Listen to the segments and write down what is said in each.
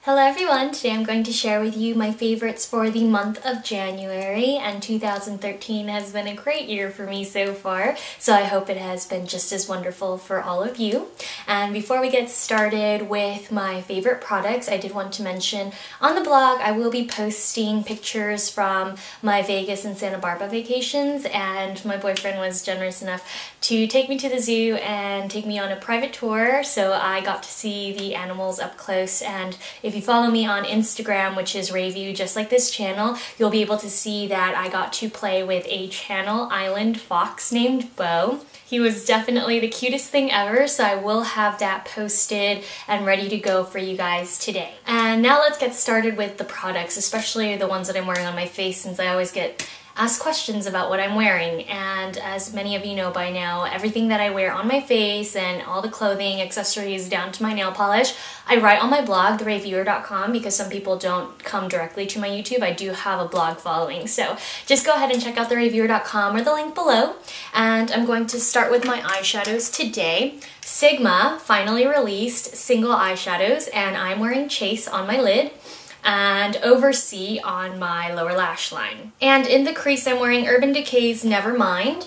Hello everyone, today I'm going to share with you my favorites for the month of January, and 2013 has been a great year for me so far, so I hope it has been just as wonderful for all of you. And before we get started with my favorite products, I did want to mention on the blog I will be posting pictures from my Vegas and Santa Barbara vacations, and my boyfriend was generous enough to take me to the zoo and take me on a private tour, so I got to see the animals up close. And if you follow me on Instagram, which is RAEview, just like this channel, you'll be able to see that I got to play with a Channel Island fox named Bo. He was definitely the cutest thing ever, so I will have that posted and ready to go for you guys today. And now let's get started with the products, especially the ones that I'm wearing on my face, since I always get ask questions about what I'm wearing. And as many of you know by now, everything that I wear on my face and all the clothing, accessories, down to my nail polish, I write on my blog, RAEviewer.com, because some people don't come directly to my YouTube. I do have a blog following, so just go ahead and check out RAEviewer.com or the link below. And I'm going to start with my eyeshadows today. Sigma finally released single eyeshadows, and I'm wearing Chase on my lid and Oversea on my lower lash line. And in the crease I'm wearing Urban Decay's Nevermind,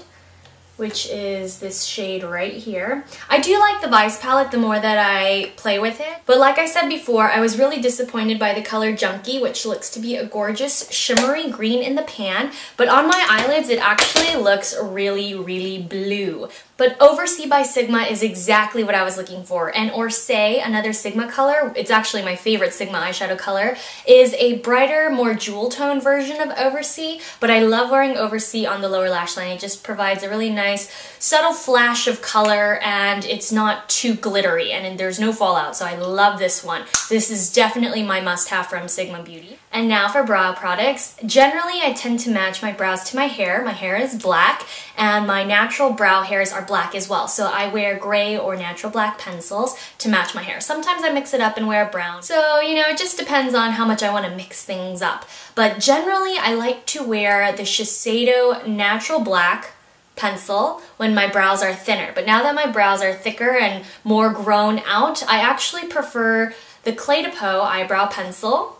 which is this shade right here. I do like the Vice palette the more that I play with it, but like I said before, I was really disappointed by the color Junkie, which looks to be a gorgeous shimmery green in the pan, but on my eyelids it actually looks really, really blue. But Oversea by Sigma is exactly what I was looking for. And Orsay, another Sigma color, it's actually my favorite Sigma eyeshadow color, is a brighter, more jewel tone version of Oversea, but I love wearing Oversea on the lower lash line. It just provides a really nice, subtle flash of color, and it's not too glittery, and there's no fallout, so I love this one. This is definitely my must-have from Sigma Beauty. And now for brow products. Generally, I tend to match my brows to my hair. My hair is black, and my natural brow hairs are black as well, so I wear gray or natural black pencils to match my hair. Sometimes I mix it up and wear brown, so you know, it just depends on how much I want to mix things up. But generally, I like to wear the Shiseido natural black pencil when my brows are thinner. But now that my brows are thicker and more grown out, I actually prefer the Clé de Peau eyebrow pencil,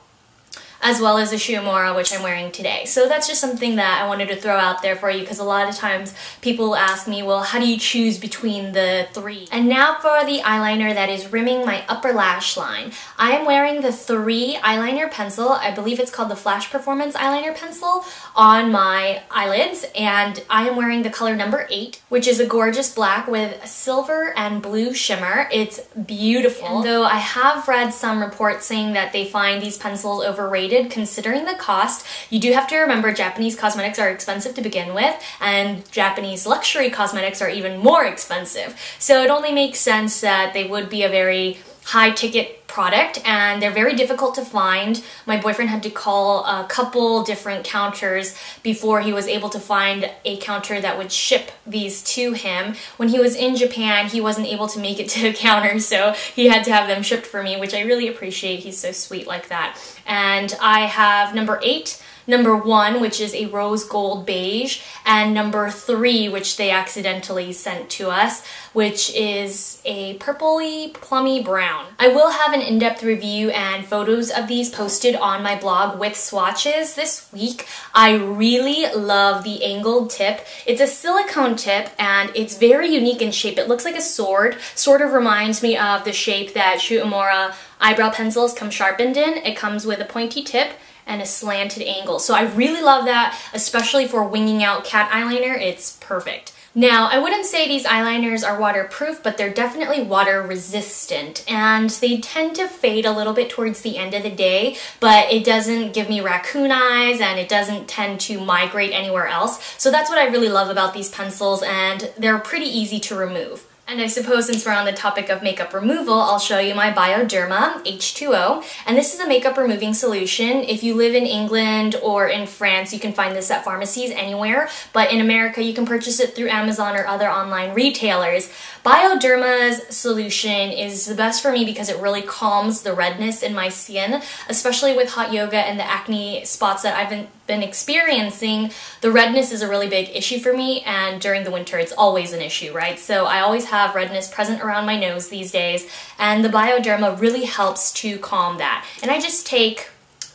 as well as the Shuuemura, which I'm wearing today. So that's just something that I wanted to throw out there for you, because a lot of times people ask me, well, how do you choose between the three? And now for the eyeliner that is rimming my upper lash line. I am wearing the 3 eyeliner pencil, I believe it's called the Flash Performance eyeliner pencil, on my eyelids, and I am wearing the color number 8, which is a gorgeous black with silver and blue shimmer. It's beautiful. And though I have read some reports saying that they find these pencils overrated, considering the cost, you do have to remember Japanese cosmetics are expensive to begin with, and Japanese luxury cosmetics are even more expensive. So it only makes sense that they would be a very high-ticket product, and they're very difficult to find. My boyfriend had to call a couple different counters before he was able to find a counter that would ship these to him. When he was in Japan, he wasn't able to make it to the counter, so he had to have them shipped for me, which I really appreciate. He's so sweet like that. And I have number 8, number 1, which is a rose gold beige, and number 3, which they accidentally sent to us, which is a purpley plummy brown. I will have an in-depth review and photos of these posted on my blog with swatches this week. I really love the angled tip. It's a silicone tip, and it's very unique in shape. It looks like a sword. Sort of reminds me of the shape that Shuuemura eyebrow pencils come sharpened in. It comes with a pointy tip and a slanted angle. So I really love that, especially for winging out cat eyeliner. It's perfect. Now, I wouldn't say these eyeliners are waterproof, but they're definitely water resistant, and they tend to fade a little bit towards the end of the day, but it doesn't give me raccoon eyes, and it doesn't tend to migrate anywhere else. So that's what I really love about these pencils, and they're pretty easy to remove. And I suppose since we're on the topic of makeup removal, I'll show you my Bioderma H2O. And this is a makeup removing solution. If you live in England or in France, you can find this at pharmacies anywhere. But in America, you can purchase it through Amazon or other online retailers. Bioderma's solution is the best for me because it really calms the redness in my skin, especially with hot yoga and the acne spots that I've been been experiencing, the redness is a really big issue for me, and during the winter it's always an issue, right? So I always have redness present around my nose these days, and the Bioderma really helps to calm that. And I just take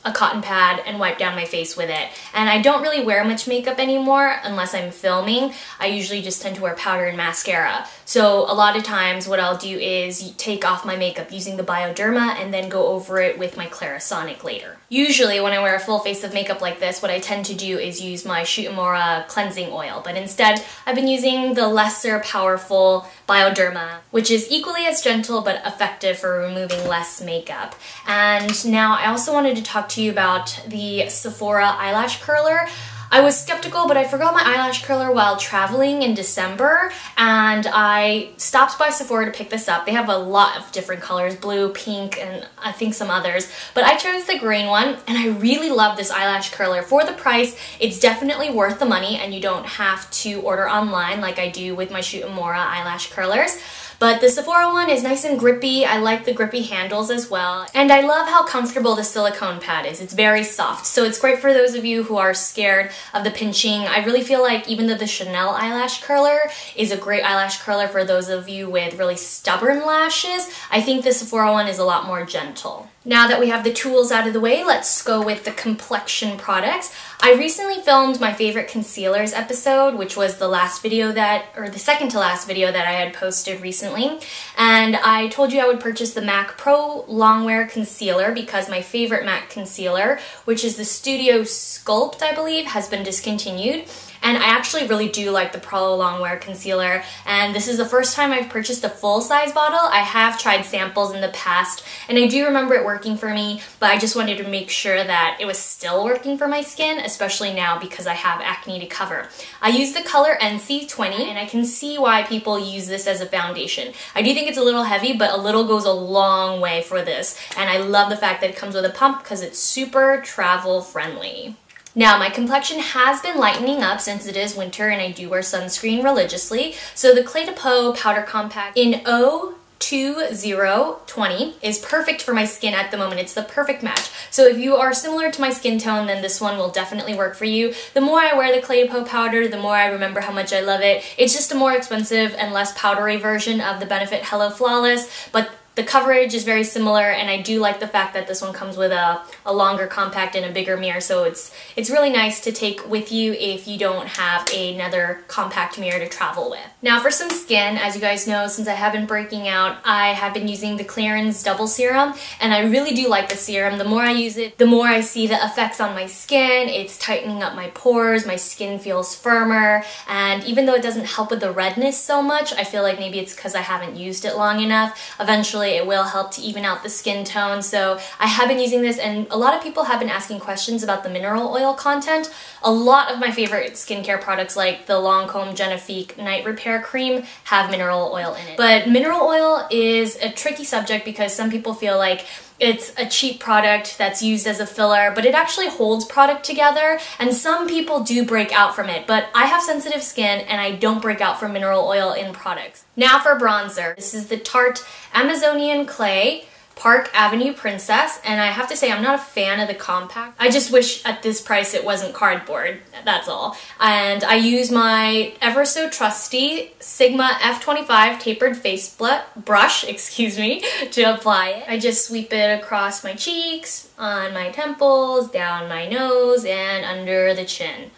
a cotton pad and wipe down my face with it. And I don't really wear much makeup anymore unless I'm filming. I usually just tend to wear powder and mascara. So a lot of times what I'll do is take off my makeup using the Bioderma and then go over it with my Clarisonic later. Usually when I wear a full face of makeup like this, what I tend to do is use my Hautelook cleansing oil, but instead I've been using the lesser powerful Bioderma, which is equally as gentle but effective for removing less makeup. And now I also wanted to talk to you about the Sephora eyelash curler. I was skeptical, but I forgot my eyelash curler while traveling in December, and I stopped by Sephora to pick this up. They have a lot of different colors, blue, pink, and I think some others, but I chose the green one, and I really love this eyelash curler. For the price, it's definitely worth the money, and you don't have to order online like I do with my Hautelook eyelash curlers. But the Sephora one is nice and grippy. I like the grippy handles as well. And I love how comfortable the silicone pad is. It's very soft. So it's great for those of you who are scared of the pinching. I really feel like even though the Chanel eyelash curler is a great eyelash curler for those of you with really stubborn lashes, I think the Sephora one is a lot more gentle. Now that we have the tools out of the way, let's go with the complexion products. I recently filmed my favorite concealers episode, which was the last video or the second to last video that I had posted recently. And I told you I would purchase the MAC Pro Longwear Concealer because my favorite MAC concealer, which is the Studio Sculpt, I believe, has been discontinued. And I actually really do like the Pro Longwear Concealer, and this is the first time I've purchased a full-size bottle. I have tried samples in the past, and I do remember it working for me, but I just wanted to make sure that it was still working for my skin, especially now because I have acne to cover. I use the color NC20, and I can see why people use this as a foundation. I do think it's a little heavy, but a little goes a long way for this, and I love the fact that it comes with a pump because it's super travel-friendly. Now, my complexion has been lightening up since it is winter and I do wear sunscreen religiously. So the Clé de Peau Powder Compact in 02020 is perfect for my skin at the moment. It's the perfect match. So if you are similar to my skin tone, then this one will definitely work for you. The more I wear the Clé de Peau powder, the more I remember how much I love it. It's just a more expensive and less powdery version of the Benefit Hello Flawless, but the coverage is very similar, and I do like the fact that this one comes with a longer compact and a bigger mirror, so it's really nice to take with you if you don't have another compact mirror to travel with. Now for some skin, as you guys know, since I have been breaking out, I have been using the Clarins Double Serum, and I really do like the serum. The more I use it, the more I see the effects on my skin. It's tightening up my pores, my skin feels firmer, and even though it doesn't help with the redness so much, I feel like maybe it's because I haven't used it long enough. Eventually it will help to even out the skin tone. So I have been using this, and a lot of people have been asking questions about the mineral oil content. A lot of my favorite skincare products like the Lancome Genifique Night Repair Cream have mineral oil in it. But mineral oil is a tricky subject because some people feel like it's a cheap product that's used as a filler, but it actually holds product together, and some people do break out from it, but I have sensitive skin and I don't break out from mineral oil in products. Now for bronzer. This is the Tarte Amazonian Clay Park Avenue Princess, and I have to say I'm not a fan of the compact. I just wish at this price it wasn't cardboard, that's all. And I use my ever so trusty Sigma F25 tapered face brush, to apply it. I just sweep it across my cheeks, on my temples, down my nose, and under the chin.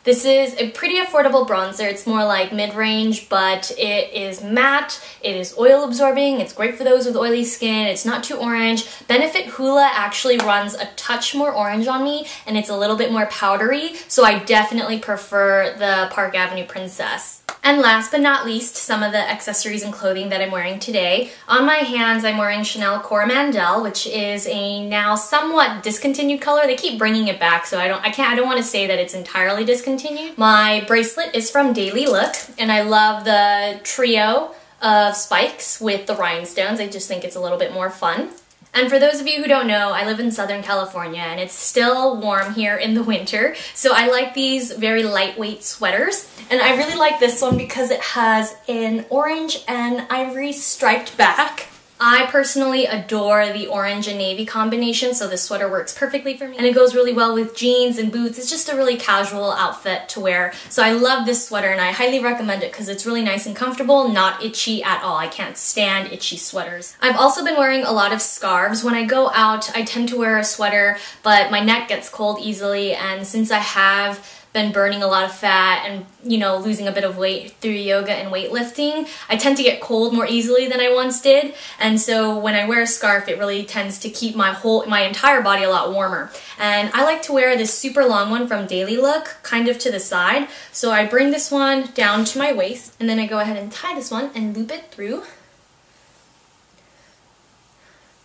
This is a pretty affordable bronzer. It's more like mid-range, but it is matte, it is oil absorbing, it's great for those with oily skin, it's not too orange. Benefit Hoola actually runs a touch more orange on me, and it's a little bit more powdery, so I definitely prefer the Park Avenue Princess. And last but not least, some of the accessories and clothing that I'm wearing today. On my hands, I'm wearing Chanel Coromandel, which is a now somewhat discontinued color. They keep bringing it back, so I don't want to say that it's entirely discontinued. My bracelet is from Daily Look, and I love the trio of spikes with the rhinestones. I just think it's a little bit more fun. And for those of you who don't know, I live in Southern California and it's still warm here in the winter, so I like these very lightweight sweaters. And I really like this one because it has an orange and ivory striped back. I personally adore the orange and navy combination, so this sweater works perfectly for me. And it goes really well with jeans and boots. It's just a really casual outfit to wear. So I love this sweater and I highly recommend it because it's really nice and comfortable, not itchy at all. I can't stand itchy sweaters. I've also been wearing a lot of scarves. When I go out, I tend to wear a sweater, but my neck gets cold easily, and since I have been burning a lot of fat and, you know, losing a bit of weight through yoga and weightlifting, I tend to get cold more easily than I once did. And so when I wear a scarf, it really tends to keep my entire body a lot warmer. And I like to wear this super long one from Daily Look, kind of to the side. So I bring this one down to my waist, and then I go ahead and tie this one and loop it through.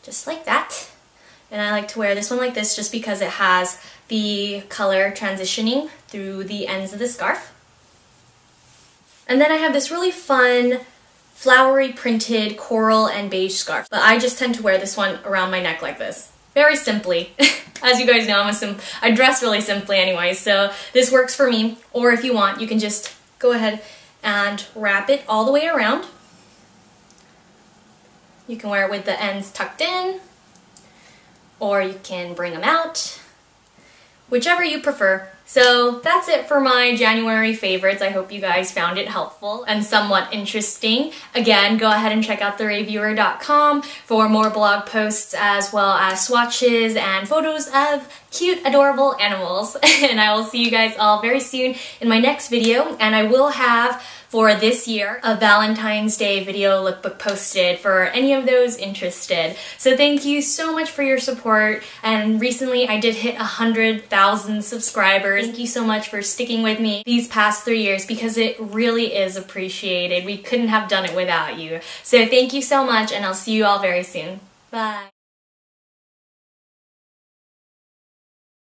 Just like that. And I like to wear this one like this just because it has the color transitioning through the ends of the scarf. And then I have this really fun flowery printed coral and beige scarf, but I just tend to wear this one around my neck like this. Very simply. As you guys know, I dress really simply anyway, so this works for me. Or if you want, you can just go ahead and wrap it all the way around. You can wear it with the ends tucked in, or you can bring them out, whichever you prefer. So that's it for my January favorites. I hope you guys found it helpful and somewhat interesting. Again, go ahead and check out thereviewer.com for more blog posts as well as swatches and photos of cute, adorable animals. And I will see you guys all very soon in my next video, and I will have for this year a Valentine's Day video lookbook posted for any of those interested. So thank you so much for your support, and recently I did hit 100,000 subscribers. Thank you so much for sticking with me these past 3 years because it really is appreciated. We couldn't have done it without you. So thank you so much, and I'll see you all very soon. Bye.